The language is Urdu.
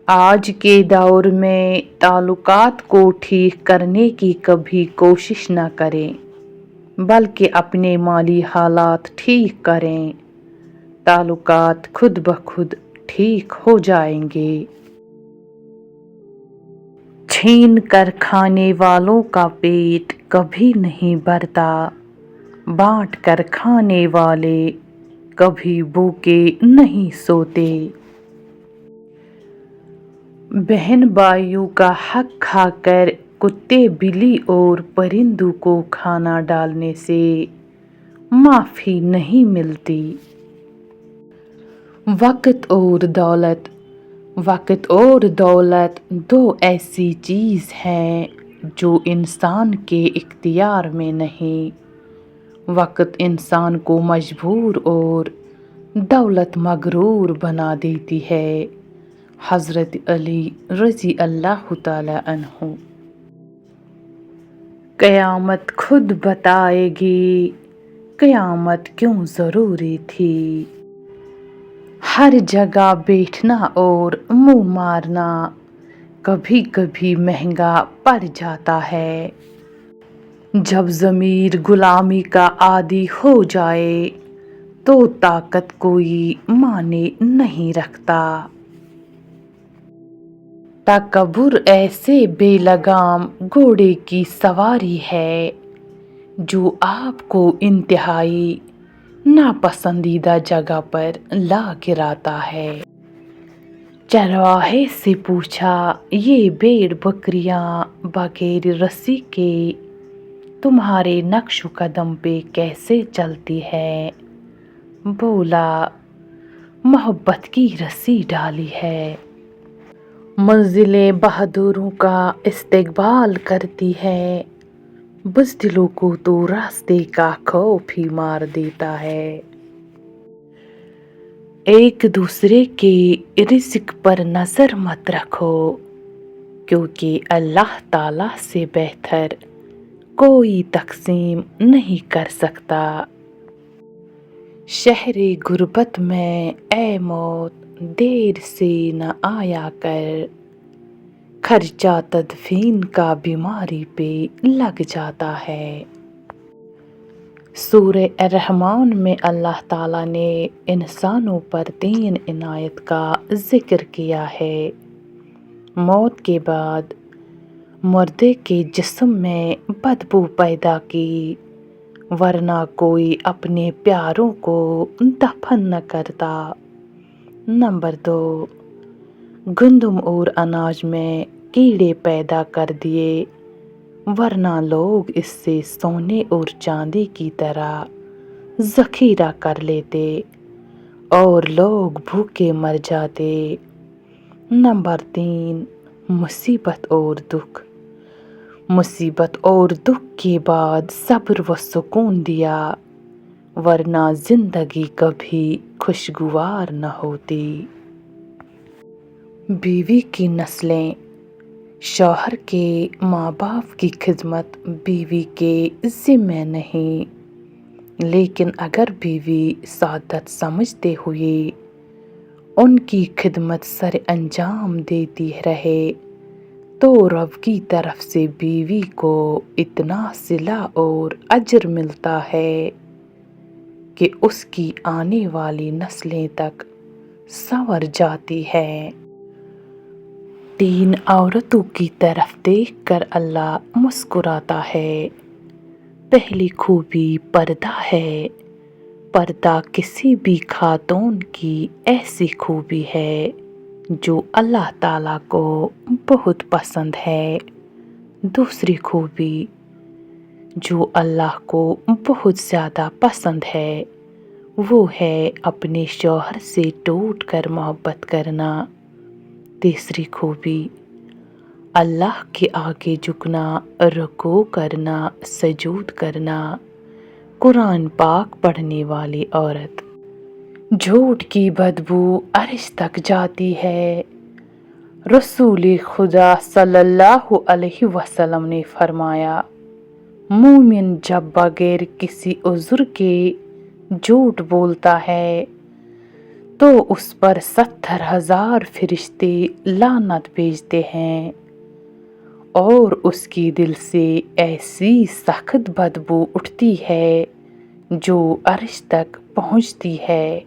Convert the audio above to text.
آج کے دور میں تعلقات کو ٹھیک کرنے کی کبھی کوشش نہ کریں، بلکہ اپنے مالی حالات ٹھیک کریں۔ تعلقات خود بخود ٹھیک ہو جائیں گے۔ چھین کر کھانے والوں کا پیٹ کبھی نہیں بھرتا، بانٹ کر کھانے والے کبھی بھوکے نہیں سوتے۔ بہن بھائیوں کا حق کھا کر کتے بلی اور پرندوں کو کھانا ڈالنے سے معافی نہیں ملتی۔ وقت اور دولت دو ایسی چیز ہیں جو انسان کے اختیار میں نہیں۔ وقت انسان کو مجبور اور دولت مغرور بنا دیتی ہے۔ حضرت علی رضی اللہ تعالی عنہ۔ قیامت خود بتائے گی قیامت کیوں ضروری تھی۔ ہر جگہ بیٹھنا اور منہ مارنا کبھی کبھی مہنگا پڑ جاتا ہے۔ جب ضمیر غلامی کا عادی ہو جائے تو طاقت کوئی معنی نہیں رکھتا۔ تکبر ایسے بے لگام گھوڑے کی سواری ہے جو آپ کو انتہائی ناپسندیدہ جگہ پر لا گراتا ہے۔ چرواہے سے پوچھا، یہ بھیڑ بکریاں بغیر رسی کے تمہارے نقش قدم پہ کیسے چلتی ہے؟ بولا، محبت کی رسی ڈالی ہے۔ منزلیں بہادروں کا استقبال کرتی ہے، بزدلوں کو تو راستے کا خوف ہی مار دیتا ہے۔ ایک دوسرے کے رزق پر نظر مت رکھو، کیونکہ اللہ تعالی سے بہتر کوئی تقسیم نہیں کر سکتا۔ شہر غربت میں اے موت دیر سے نہ آیا کر، خرچہ تدفین کا بیماری پہ لگ جاتا ہے۔ سورہ الرحمن میں اللہ تعالیٰ نے انسانوں پر 3 عنایت کا ذکر کیا ہے۔ موت کے بعد مردے کے جسم میں بدبو پیدا کی، ورنہ کوئی اپنے پیاروں کو دفن نہ کرتا۔ نمبر 2، گندم اور اناج میں کیڑے پیدا کر دیے، ورنہ لوگ اس سے سونے اور چاندی کی طرح ذخیرہ کر لیتے اور لوگ بھوکے مر جاتے۔ نمبر 3، مصیبت اور دکھ کے بعد صبر و سکون دیا، ورنہ زندگی کبھی خوشگوار نہ ہوتی۔ بیوی کی نسلیں۔ شوہر کے ماں باپ کی خدمت بیوی کے ذمہ نہیں، لیکن اگر بیوی سعادت سمجھتے ہوئے ان کی خدمت سر انجام دیتی رہے تو رب کی طرف سے بیوی کو اتنا صلہ اور اجر ملتا ہے کہ اس کی آنے والی نسلیں تک سنور جاتی ہے۔ 3 عورتوں کی طرف دیکھ کر اللہ مسکراتا ہے۔ پہلی خوبی پردہ ہے۔ پردہ کسی بھی خاتون کی ایسی خوبی ہے جو اللہ تعالیٰ کو بہت پسند ہے۔ دوسری خوبی جو اللہ کو بہت زیادہ پسند ہے وہ ہے اپنے شوہر سے ٹوٹ کر محبت کرنا۔ تیسری خوبی اللہ کے آگے جھکنا، رکوع کرنا، سجود کرنا۔ قرآن پاک پڑھنے والی عورت۔ جھوٹ کی بدبو عرش تک جاتی ہے۔ رسول خدا صلی اللہ علیہ وسلم نے فرمایا، مومن جب بغیر کسی عذر کے جھوٹ بولتا ہے تو اس پر 70,000 فرشتے لعنت بھیجتے ہیں اور اس کی دل سے ایسی سخت بدبو اٹھتی ہے جو عرش تک پہنچتی ہے۔